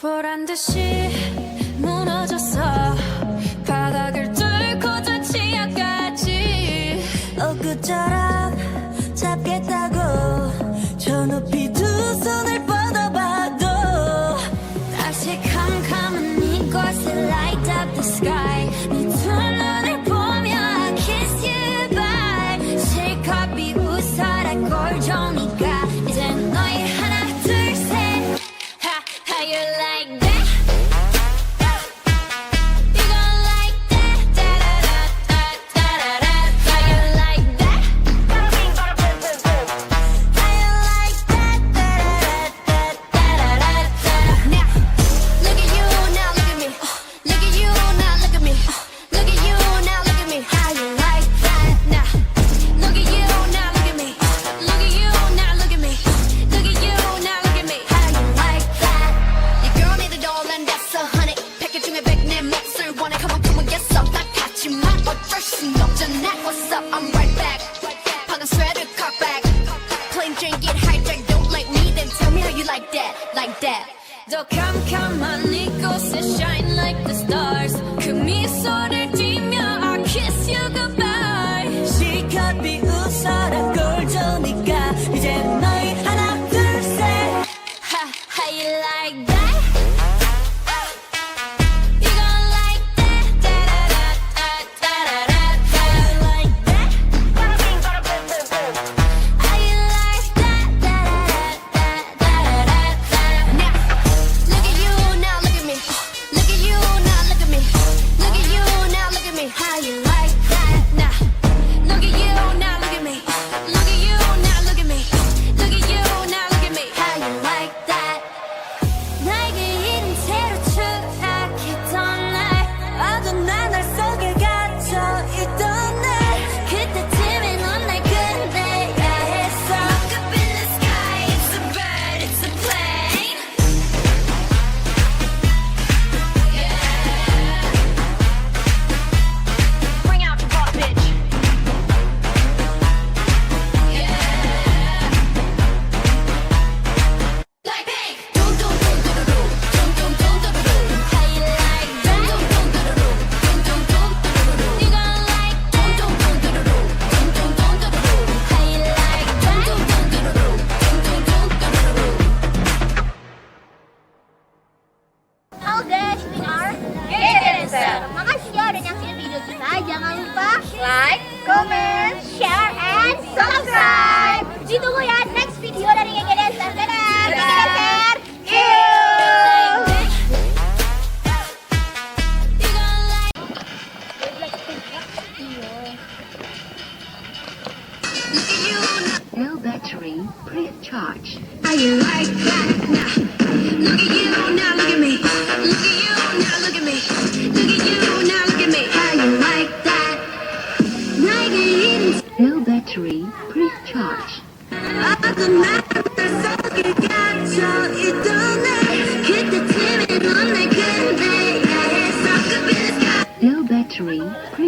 보란 듯이 무너졌어. 바닥을 뚫고 저 지하까지. 엊그처럼 잡겠다고 저 높이 두 손을 뻗어봐도 다시 캄캄한 이곳에 light up the sky. 네 두 눈을 보며 I kiss you bye. 실컷 비웃어라 꼴종이가 이제 너희 하나 둘 셋. How you like that? You gon' like that? Da-da-da-da-da-da-da. How you like that? How you like that? Da-da-da-da-da-da-da. Now, look at you, now look at me. Look at you, now look at me. Look at you, now look at me. How you like that? Now, look at you, now look at me. Look at you, now look at me. Look at you, now look at me. How you like that? Your girl need a doll and that's a honey. 패킷 중에 100 내 몫을 원해. Come on, come on, get some. 딱 같지만 어쩔 순 없잖아. What's up? I'm right back. 방금 sweater cock back. Plain Jane get hijacked. Don't like me, then tell me how you like that, like that. 더 캄캄한 이곳에 shine like the stars. 그 미소를 띠며 I kiss you goodbye. 실컷 비웃어라 꼴좋으니까 이제 너희 하나 둘셋 How you like that? You gon' like that? Da-da-da-da-da-da-da. How you like that? How you like that? Da-da-da-da-da-da-da. Now, look at you, now look at me. Look at you, now look at me. Look at you, now look at me. How you like that? Now, look at you, now look at me. Look at you, now look at me. Look at you, now look at me. How you like that? 나에게 이른 채로 추락했던 날 어두운 하늘 속에 갇혀있던 날 그때쯤에 넌 날 끝내야 했어. Look up in the sky, it's a bird, it's a plane. Yeah. Bring out your butt, bitch. Yeah. Like pink. Dum dum dum dum dum dum dum dum dum dum. How you like that? Dum dum dum dum dum dum dum dum. You gon' like dum dum dum dum dum dum dum dum dum. How you like that? Dum dum dum dum dum dum dum dum. Halo guys, we are Gedancer. Makasih ya udah nyaksiin video kita. Jangan lupa like, comment, share, and subscribe. Ditunggu ya next video dari Gedancer. Dadah, Gedancer. You gon' like Cell battery, please charge. how you like that? Now, look at you, now look at me. Look at you, now look at me. Look at you, now look at me. How you like that? 나에게 이른 Cell battery, please charge. 어두운 하늘 속에 갇혀있던 날 그때쯤에 넌 날 끝내야 했어. Up in the sky. Cell battery, please